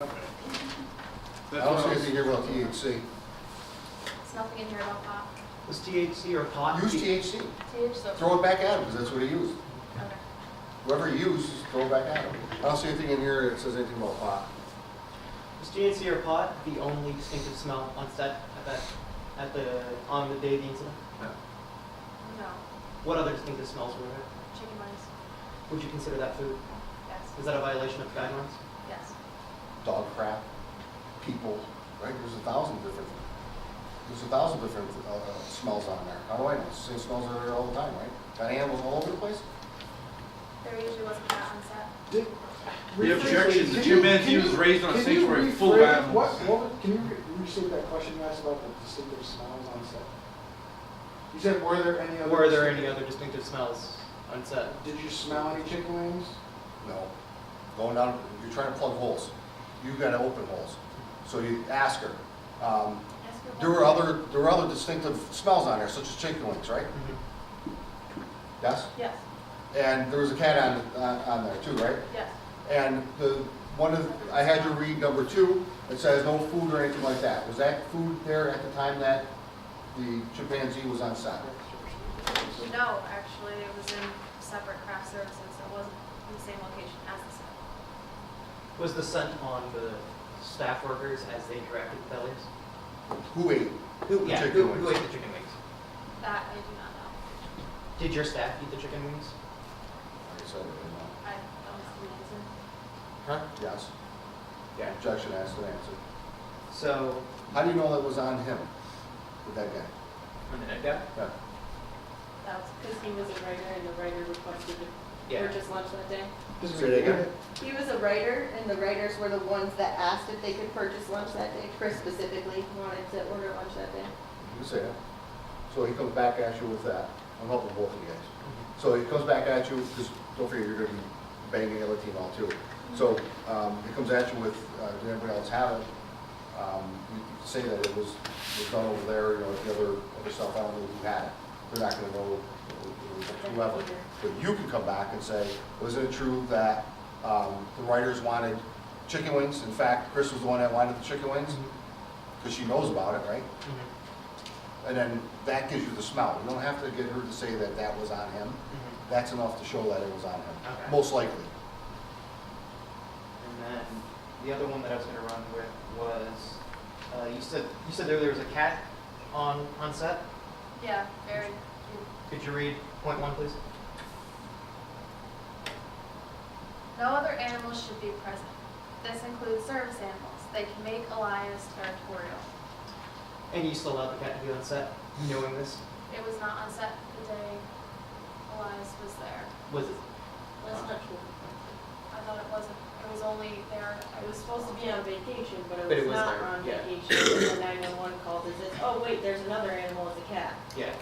I don't see anything here about THC. There's nothing in here about pot. Was THC or pot? Use THC. THC. Throw it back at him, because that's what he used. Okay. Whoever he used, just throw it back at him. I don't see anything in here that says anything about pot. Was THC or pot the only distinctive smell on set on the day of the incident? No. What other distinctive smells were there? Chicken wings. Would you consider that food? Yes. Is that a violation of guidelines? Yes. Dog crap, people, right? There's a thousand different smells on there. How do I know? The same smells are there all the time, right? Got animals all over the place? There usually was a cat on set. The objection, the chimpanzee was raised on a sanctuary full of animals. Can you restate that question you asked about the distinctive smells on set? You said, were there any other distinctive smells on set? Did you smell any chicken wings? No. Going down, you're trying to plug holes. You gotta open holes. So you ask her. Ask her There were other distinctive smells on there, such as chicken wings, right? Yes? Yes. And there was a cat on there too, right? Yes. And I had you read number 2, it says no food or anything like that. Was that food there at the time that the chimpanzee was on set? No, actually, it was in separate craft services. It wasn't in the same location as the set. Was the scent on the staff workers as they directed the bellies? Who ate? Who The ate chicken the wings. chicken wings? That I do not know. Did your staff eat the chicken wings? Like I said, I didn't know. I don't know the answer. Huh? Yes. Yeah. Objection asked and answered. So, How do you know that was on him, with that guy? on the dead guy? Yeah. That was Because he was a writer and the writer requested to Yeah. purchase lunch that day. Say that again? He was a writer and the writers were the ones that asked if they could purchase lunch that day. Chris specifically wanted to order lunch that day. You say that. So he comes back at you with that. I'm helping both of you guys. So he comes back at you, because don't forget, you're going to be banging the other team out too. So he comes at you with, did anybody else have it? You can say that it was done over there, you know, the other stuff, I don't know who had it. They're not going to know it was whoever. But you can come back and say, wasn't it true that the writers wanted chicken wings? In fact, Chris was the one that wanted the chicken wings, because she knows about it, right? And then that gives you the smell. You don't have to get her to say that that was on him. That's enough to show that it was on him, Okay. most likely. And then the other one that I was going to run with was, you said there was a cat on set. Yeah, very cute. Could you read point 1, please? No other animals should be present. This includes service animals. They can make Elias territorial. And you still allowed the cat to be on set, knowing this? It was not on set the day Elias was there. Was it? That's not true. I thought it wasn't. It was only there. It was supposed to be on vacation, but But it it was was not there, on yeah. vacation. And the 911 called and says, oh wait, there's another animal, it's a cat. Yeah.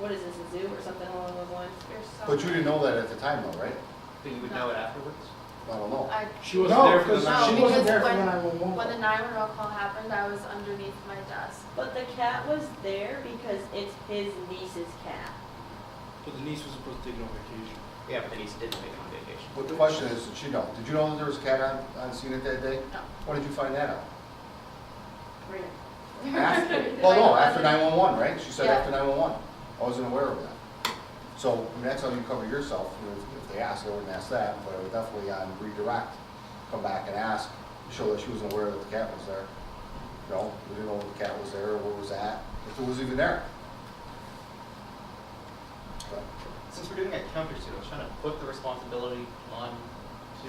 What is this, a zoo or something along those lines? There's so But you didn't know that at the time though, right? But you would know it afterwards? I don't know. She wasn't there for the because she No, wasn't because there for when- the 911 When the call. 911 call happened, I was underneath my desk. But the cat was there because it's his niece's cat. But the niece was supposed to take it on vacation. Yeah, but the niece didn't make it on vacation. But the question is, did she know? Did you know that there was a cat on scene at that day? No. When did you find that out? Right. After? Well, no, after 911, right? She said Yeah. after 911. I wasn't aware of that. So, I mean, that's how you cover yourself. You know, if they ask, I wouldn't ask that, but I would definitely on redirect, come back and ask, show that she wasn't aware that the cat was there. No, we didn't know the cat was there, or where it was at, if it was even there. But, Since we're doing a countersuit, I was trying to put the responsibility on to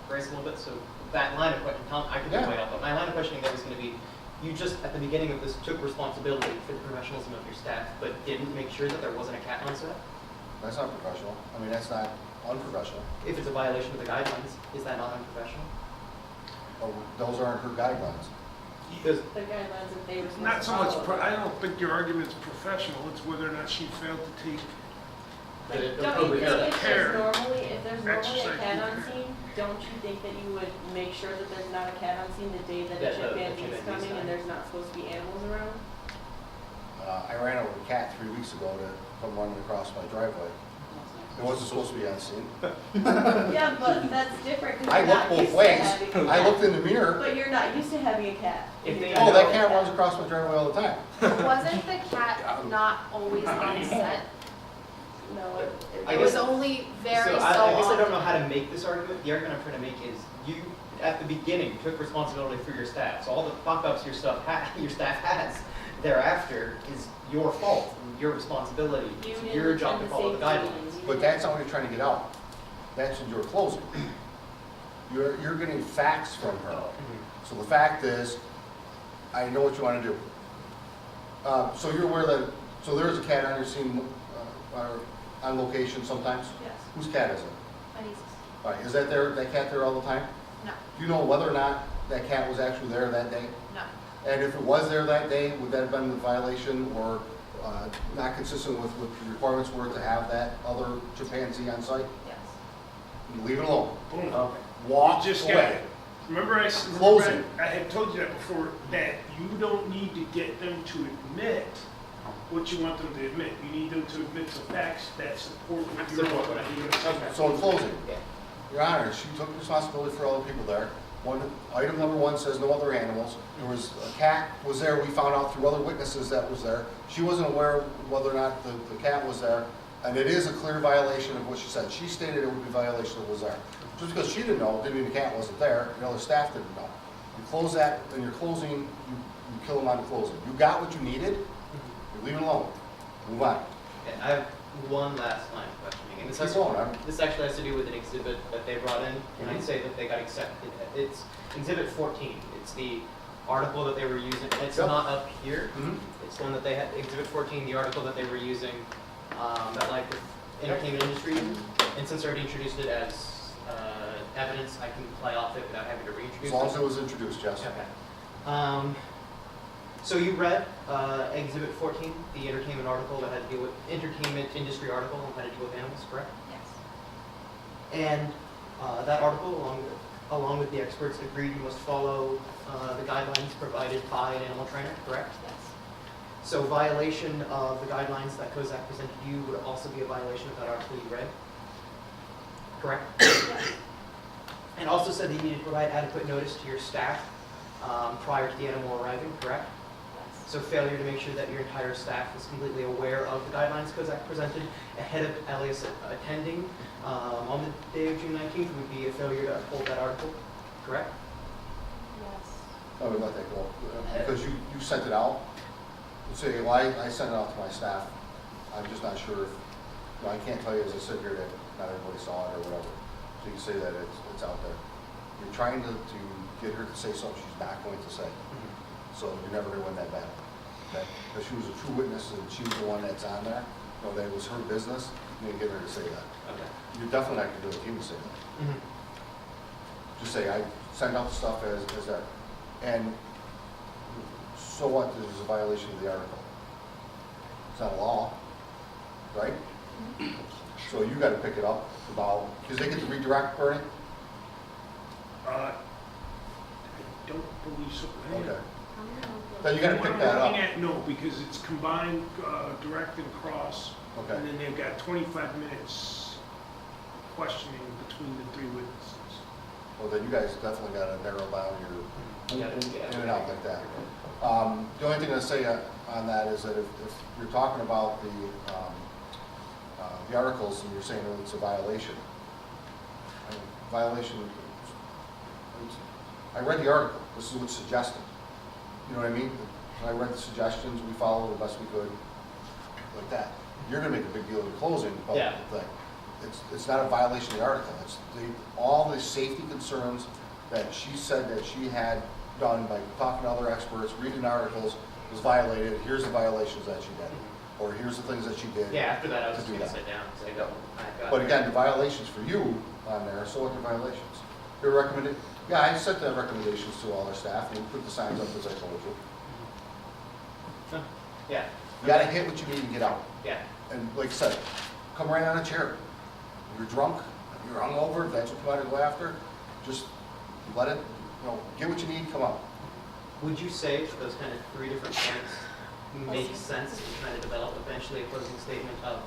Grace a little bit. So that line of questioning, I could Yeah. way up, but my line of questioning there was going to be, you just at the beginning of this took responsibility for the professionalism of your staff, but didn't make sure that there wasn't a cat on set. That's not professional. I mean, that's not unprofessional. If it's a violation of the guidelines, is that not unprofessional? Oh, those aren't her guidelines. Because The guidelines that they were supposed Not to so much, follow. I don't think your argument's professional, it's whether or not she failed to take, Like, the don't you appropriate think if care, there's normally a exercise cat on care. scene, don't you think that you would make sure that there's not a cat on scene the day that a That the chimpanzee is chimpanzee's coming coming. and there's not supposed to be animals around? I ran over a cat 3 weeks ago to come running across my driveway. It wasn't supposed to be on scene. Yeah, but that's different, because I you're looked not both used to ways. having a I cat. looked in the mirror. But you're not used to having a cat. If they- Oh, that cat runs across my driveway all the time. Wasn't the cat not always on set? No, I It was guess- only very So so I guess I don't often. know how to make this argument. The argument I'm trying to make is you, at the beginning, took responsibility for your staff. So all the fuck-ups your staff has thereafter is your fault, your responsibility. You It's didn't your job to attend follow the safety guidelines. meetings. But that's not what you're trying to get out. That's in your closing. You're getting facts from her. So the fact is, I know what you want to do. So you're aware that, so there is a cat on your scene, or on location sometimes? Yes, Whose cat is it? my nieces. All right, is that cat there all the time? No, Do you know whether or not that cat was actually there that day? no. And if it was there that day, would that have been a violation or not consistent with what the requirements were to have that other chimpanzee on site? Yes. You leave it alone. Boom. Okay. Walk You just got away. it. Remember Closing. I had told you that before, that you don't need to get them to admit what you want them to admit. You need them to admit the facts that support what you're Support what doing. Okay. So in closing, Yeah. Your Honor, she took responsibility for all the people there. Item number one says no other animals. There was, a cat was there, we found out through other witnesses that was there. She wasn't aware whether or not the cat was there, and it is a clear violation of what she said. She stated it would be a violation of what was there. Just because she didn't know, didn't mean the cat wasn't there, the other staff didn't know. You close that, and you're closing, you kill them on the closing. You got what you needed, you leave it alone. Move on. Okay, I have one last line of questioning, and this Keep has, going, I'm- this actually has to do with an exhibit that they brought in, and I'd say that they got accepted. It's exhibit 14. It's the article that they were using. It's Yep. not up here. Mhm. It's one that they had, exhibit 14, the article that they were using, that like with entertainment industry. And since I already introduced it as evidence, I can play off it without having to reintroduce As it. long as it was introduced, yes. Okay. So you read Exhibit 14, the entertainment article that had to deal with, entertainment industry article that had to deal with animals, correct? Yes. And that article, along with the experts, agreed you must follow the guidelines provided by an animal trainer, correct? Yes. So violation of the guidelines that COSAC presented you would also be a violation of that article you read, correct? Yes. And also said that you needed to provide adequate notice to your staff prior to the animal arriving, correct? Yes. So failure to make sure that your entire staff is completely aware of the guidelines COSAC presented ahead of Elias attending on the day of June 19th would be a failure to uphold that article, correct? Yes. I would let that go, because you sent it out. You say, well, I sent it out to my staff. I'm just not sure if, well, I can't tell you as I sit here that not everybody saw it or whatever. So you can say that it's out there. You're trying to get her to say something she's not going to say. So you're never going to win that battle, okay? Because she was a true witness and she was the one that's on there. You know, that it was her business. You need to get her to say that. Okay. You're definitely not going to do it. You can say that. Just say, I send out the stuff as that. And so what, this is a violation of the article. It's not a law, right? So you gotta pick it up about, because they get to redirect, Bernie? I don't believe so. Okay. Then you gotta pick that up. No, because it's combined, direct and cross. Okay. And then they've got 25 minutes questioning between the three witnesses. Well, then you guys definitely gotta narrow down your, Yeah, in and out like that. The only thing I'd say on that is that if you're talking about the articles and you're saying that it's a violation, I mean, violation, I read the article, this is what's suggested. You know what I mean? I read the suggestions, we followed the best we could, like that. You're gonna make a big deal in closing about Yeah. the thing. It's not a violation of the article, it's all the safety concerns that she said that she had done by talking to other experts, reading articles, was violated, here's the violations that she did, or here's the things that she did. Yeah, after that, I was to just do going to that. sit down and say, no, I got But it. again, the violations for you on there, so what the violations? Your recommended, yeah, I sent the recommendations to all our staff, and we put the signs up as I told you. Yeah, You gotta hit what you need to get out. yeah. And like I said, come right on a chair. You're drunk, you're hungover, if that's what you want to go after, just let it, get what you need, come out. Would you say that those kind of three different points make sense to kind of develop eventually a closing statement of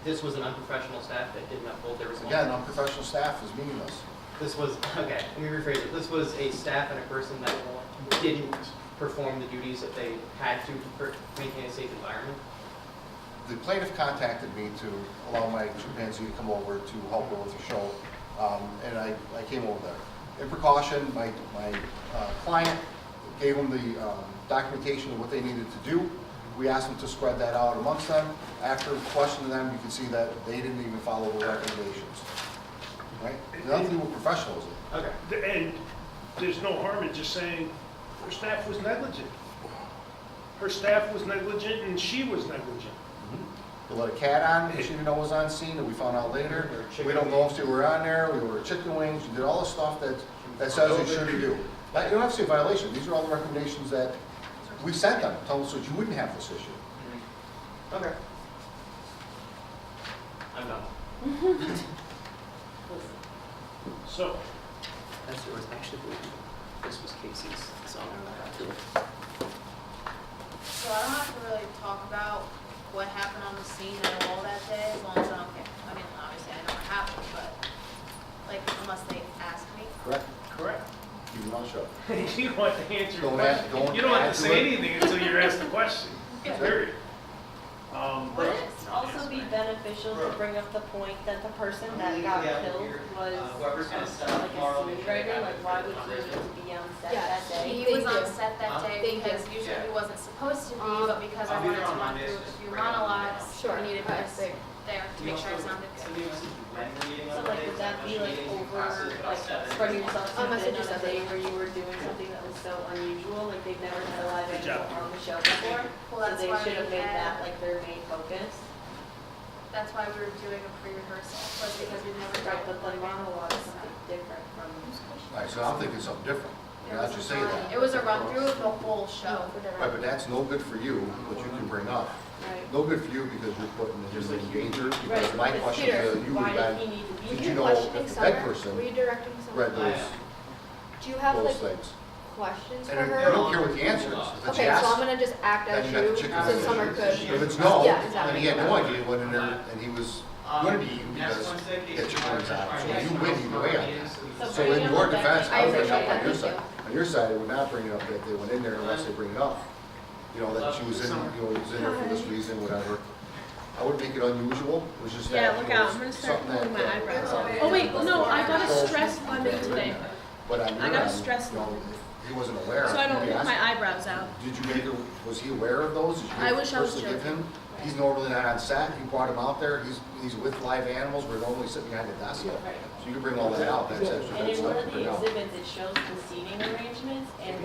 this was an unprofessional staff that didn't uphold their Again, responsibility? unprofessional staff is meaningless. This was, okay, let me rephrase it. This was a staff and a person that didn't perform the duties that they had to maintain a safe environment? The plaintiff contacted me to allow my chimpanzee to come over to help her with the show, and I came over there. In precaution, my client gave them the documentation of what they needed to do. We asked them to spread that out amongst them. After questioning them, you can see that they didn't even follow the recommendations. Right? Nothing to do with professionalism. Okay. And there's no harm in just saying her staff was negligent. Her staff was negligent and she was negligent. They let a cat on, she didn't know was on scene, that we found out later. We don't know if they were on there, we ordered chicken wings, you did all the stuff that says you shouldn't do. Like, you don't have to say violation, these are all the recommendations that we sent them, told them so you wouldn't have this issue. Okay. I'm done. So, That's it was actually, this was Casey's, so So I don't have to really talk about what happened on the scene at all that day, as long as I don't get, I mean, obviously I know what happened, but, like, unless they ask me. Correct? correct. You don't show. You don't have to answer your Don't question. don't You don't have add to to say it. anything until you're asked the question, Yeah. period. Would it also be beneficial to bring up the point that the person that got killed was whoever's gonna set up like a tomorrow, scene writer? Like, why would he need to be on set Yeah, that day? he They was on do. set that day They because do. usually he wasn't supposed to be, but because I I'll be wanted there to on run Mondays, through a just few bring it up. monologues, Sure. we needed I this see. there to make sure it sounded good. So like, would that be like over, like spreading yourself too I'll message thin you on a day separately. where you were doing something that was so unusual, like they've never had a live Good animal job. on the show before? Well, So that's they why should have we made that had, like their main focus. that's why we were doing a pre-rehearsal, was because we've never Right, done but the it. monologue is something different from. All right, so I'm thinking something different. It Now was that you a say run- that. It was a run-through of the whole show. Right, but that's no good for you, what you can bring up. Right. No good for you because you're putting him in danger, because Right, my but question Peter, to you would why have did he been, need to be did here? you know Questioning if the Summer? dead person Redirecting Summer? read those, Do you have those like things? questions for And I her? don't care what the answer is. If it's Okay, so I'm yes, gonna just act then as you got the you, chicken so wings. Summer could. If it's no, Yeah, then he had no idea what in there, and he was going to be eaten because he had chicken wings on it. So you win either way on that. So in your defense, I I would bring it appreciate up on that, your thank side. On your side, it would not bring it up that they went in there unless they bring it up. You know, that she was in, was in there for this reason, whatever. I would make it unusual, it was just that. Yeah, look you know, out, I'm gonna start something pulling that, my eyebrows out. Okay. Oh wait, no, I got a So- stress lemon today, But on your I got a end, stress you know, he wasn't aware. so I don't Maybe pull ask my him. eyebrows out. Did you make it, was he aware of those? Did you I wish I was personally give joking. him? He's normally not on set, you brought him out there, he's with live animals, we're normally sitting behind the desk. So you can bring all that out, that's extra And good in one stuff of to the bring out. exhibits, it shows the seating arrangements, and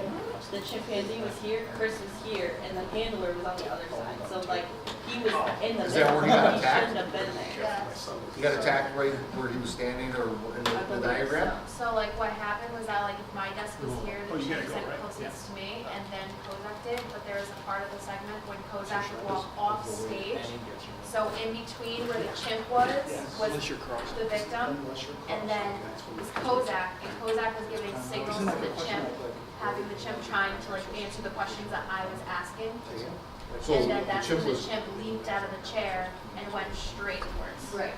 the chimpanzee was here, Chris was here, and the handler was on the other side. So like, he was in the Is that middle, where he got he attacked? shouldn't have been there. Yes. He got attacked right where he was standing or in I the believe diagram? So like what happened was that like if my desk was here, Oh, the you gotta chimp go, said right? closest to me, and then Kozak did, but there was a part of the segment when Kozak would walk off stage. So in between where the chimp was the victim, and then was Kozak, and Kozak was giving signals to the chimp, having the chimp trying to like answer the questions that I was asking. So And then the that's chimp when the was, chimp leaped out of the chair and went straight towards. Right.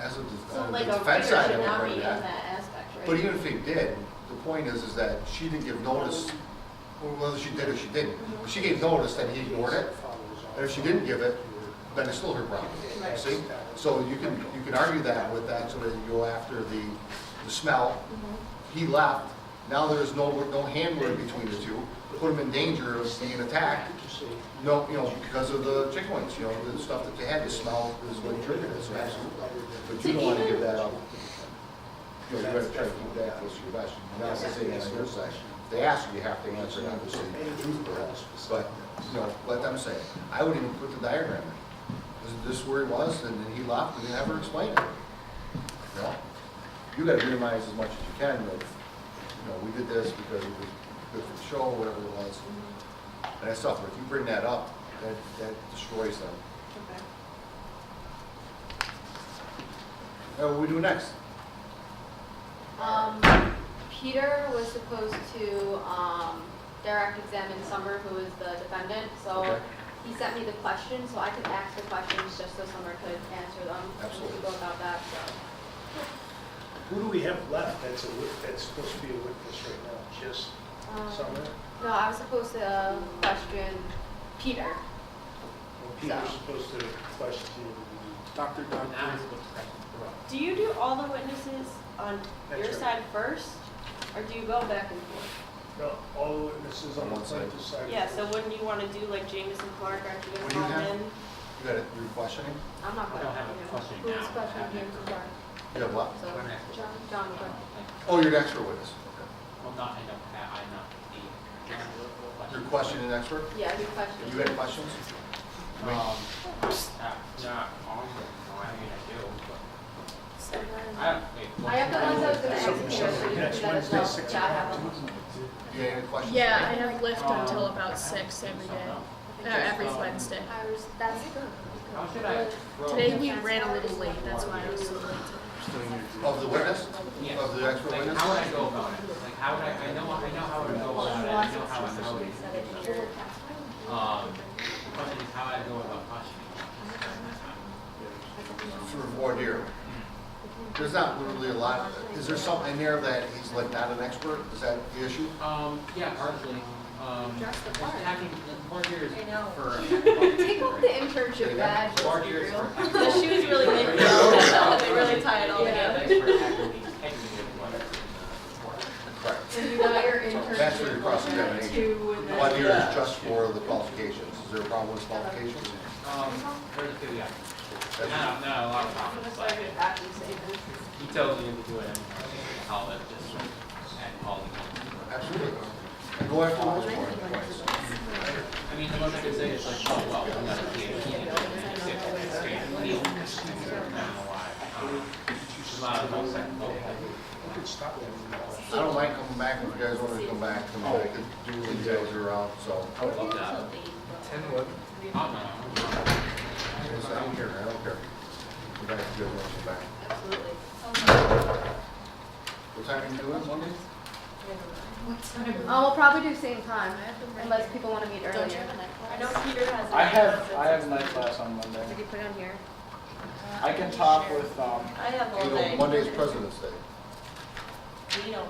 as a, So on like the a defense writer side, I should would not be bring in that. that aspect, right? But even if he did, the point is that she didn't give notice, or whether she did or she didn't. If she gave notice, then he ignored it, and if she didn't give it, then it's still her problem, you see? So you can argue that with that, so that you go after the smell. He left, now there's no handler between the two, put him in danger of being attacked. No, you know, because of the chicken wings, you know, the stuff that they had, the smell is what triggered it, so absolutely. But you don't wanna give that up. You know, you gotta try to keep that close to your vest. You're not saying that on your side. If they ask you, you have to answer, not just say the truth, perhaps. But, you know, let them say it. I wouldn't even put the diagram in. This is where he was, and then he left, and they never explained it. You know? You gotta minimize as much as you can of, you know, we did this because it was good for the show, or whatever it was. And that's tough, but if you bring that up, that destroys them. Okay. What do we do next? Peter was supposed to, direct examine Summer, who is the defendant, so Okay. he sent me the questions, so I could ask the questions just so Summer could answer them. Absolutely. We could go about that, so. Who do we have left that's that's supposed to be a witness right now? Just Summer? No, I was supposed to question Peter. Well, Peter's supposed to question Dr. Do you do all the witnesses on That's your right. side first, or do you go back and forth? no, all the witnesses on On the one side. plaintiff's side. Yeah, so wouldn't you want to do like Jameson Clark, aren't you What gonna do you call have? him in? You got it, you're questioning? I'm not I going don't to have a question Who's now. questioning James Clark? You have what? So, John, okay. Oh, you're an expert witness. Okay. Well, not, I don't have, I'm not the. You're questioning an expert? Yeah, you questioned. You got questions? Not on, no, I mean, I do, but. I have the ones I was going to ask Peter, so you can Next do that as Wednesday, well. 6 Yeah, I have o'clock. them. You got any questions? Yeah, I have lift until about 6 every day, every Wednesday. That's good. How should I? Today we ran a little late, that's why I was so late today. Of the witness? Yeah. Of the expert Like, witness? how would I go about it? Like, how would I know how I would go about it, I know how I know it. The question is how I go about questioning. For voir dire. There's not really a lot, is there something in there that he's like not an expert? Is that the issue? Yeah, partly. Dress the part. Hacking, voir dire is I know. for. Take off the internship badge, let's Voir be dire is real. for. The shoes really make me feel, they really tie it all Yeah. together. Correct. And you got your internship. That's for your cross-examination. Two and then- Voir dire is just for the qualifications. Is there a problem with qualifications? Very good, yeah. That's- No, a lot of problems, That's but why I could actually say this. he tells me to do it anyway. I'll let just add all the. Absolutely. And go after those points. I mean, the most I could say is like, oh, well, I'm not a PhD, it's straight legal. I don't know why. There's a lot of those second level. We could stop that. I don't mind coming back if you guys want to come back. I mean, I could do details around, so. I would love that. 10, 11. Oh, no. I don't care, I don't care. You guys do it once you're back. Absolutely. What time are you doing, Monday? We'll probably do same time, unless people want to meet Don't you earlier. have a night class? I know Peter has. I have night class on Monday. Did you put it on here? I can talk with, I have all You know, day. Monday's President's Day. We don't.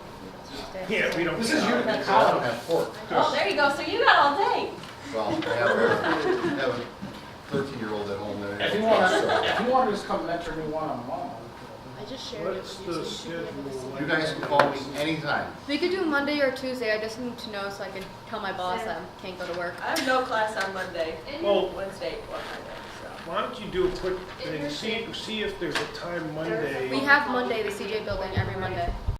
Yeah, we don't. This is your- I don't have pork. Oh, there you go, so you got all day. Well, I have a 13-year-old at home that. if you want to just come mentor me one-on-one. I just shared it What's with you. the so you should be able to schedule? see You guys can call me anytime. We could do Monday or Tuesday. I just need to know so I can tell my boss that I can't go to work. I have no class on Monday, Well, Wednesday, or Monday, so. why don't you do a quick thing, see if there's a time Monday. We have Monday, the CJ building, every Monday.